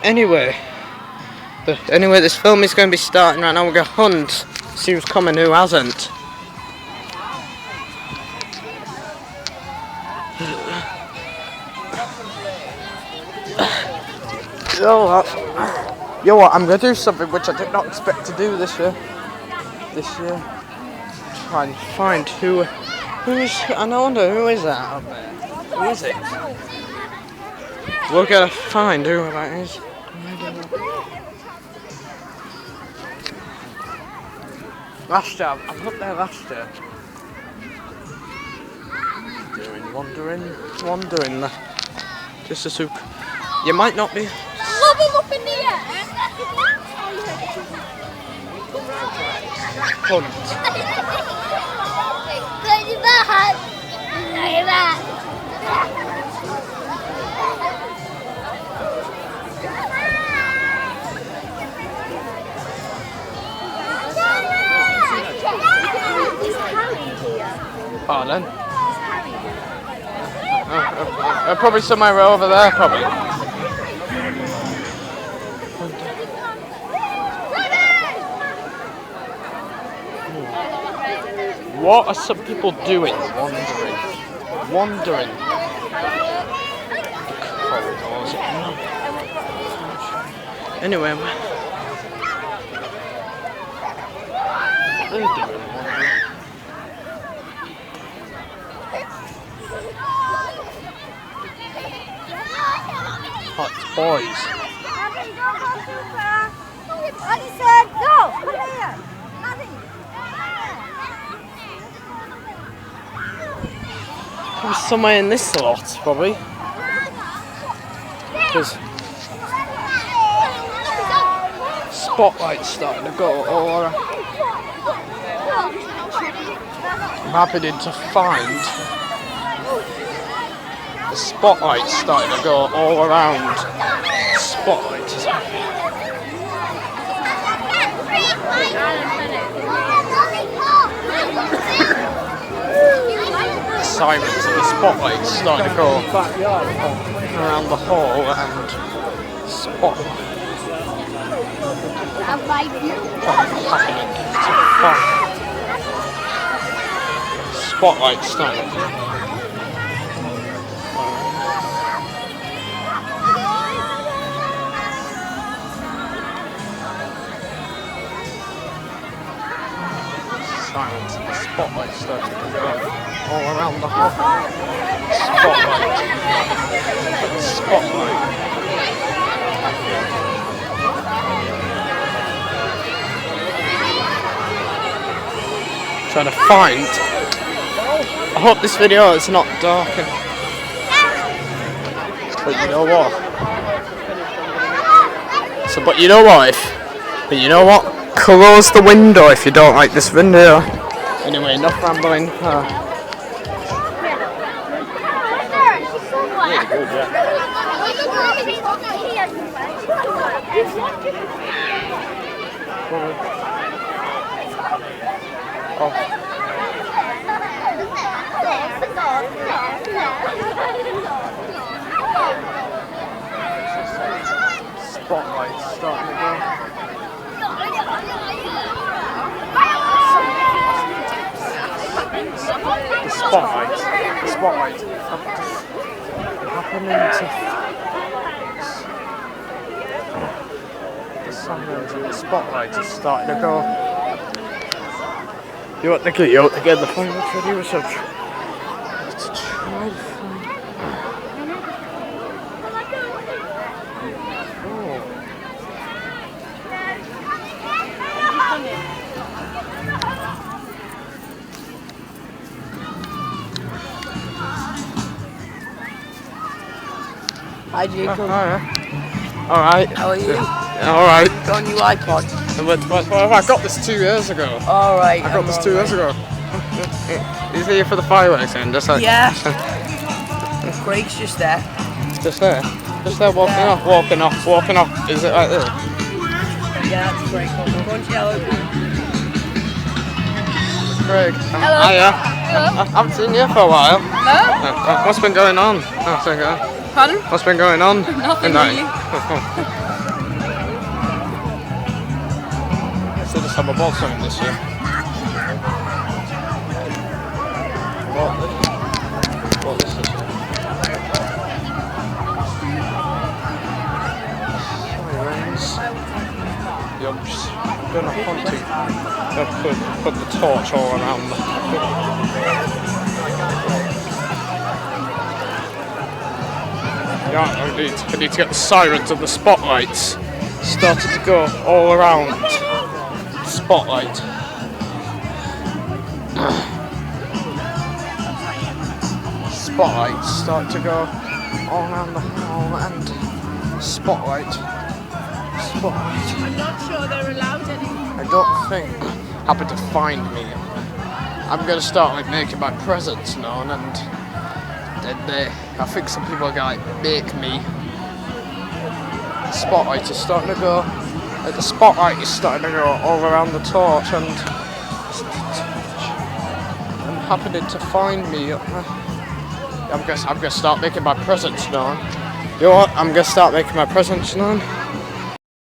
Anyway, this film is going to be starting right now. We're going to hunt, see who's coming, who hasn't. Yo, what? I'm going to do something which I did not expect to do this year. Try and find who is. I wonder who is that up there. Who is it? We're going to find who that is. Last year, I was up there last year. Wandering. Just a soup. You might not be. Look him up in the air. Hunt. Pardon? Probably somewhere over there, probably. What are some people doing? Wandering. Corridors. Anyway, what are they doing? Oh, it's boys. Daddy said, go, come here. Probably somewhere in this lot, probably. Because spotlight's starting to go all around. I'm happening to find the spotlight's starting to go all around. Spotlight is sirens and the spotlights starting to go around the hall and spotlight happening to find spotlights starting to silence and the spotlight starting to go all around the hall. Spotlight. Trying to find. I hope this video is not dark. But you know what? But you know what? Close the window if you don't like this video. Anyway, enough rambling. Spotlight's starting to go. The spotlight happening to the sunrise and the spotlight is starting to go. You want to get the final video or something? Let's try to find. Hi Jacob. Alright. How are you? Alright. Got a new iPod. I got this 2 years ago. Alright. I got this 2 years ago. He's here for the fireworks then, just like... Yeah. Craig's just there. Just there? Just there walking off. Is it right there? Yeah, that's Craig. Go on, hello. Craig. Hello. Hiya. Hello. I haven't seen you for a while. No? What's been going on? Pardon? What's been going on? Nothing really. So just have a ball something this year. What this is. Yeah, I'm just gonna put the torch all around the yeah, I need to get the sirens and the spotlights started to go all around. Spotlight. Spotlights start to go all around the hall and spotlight. I'm not sure they're allowed anymore. I don't think happen to find me. I'm gonna start like making my presence known, and then I think some people are gonna like make me. The spotlight is starting to go. The spotlight is starting to go all around the torch, and happening to find me. I'm gonna start making my presence known. You know what? I'm gonna start making my presence known.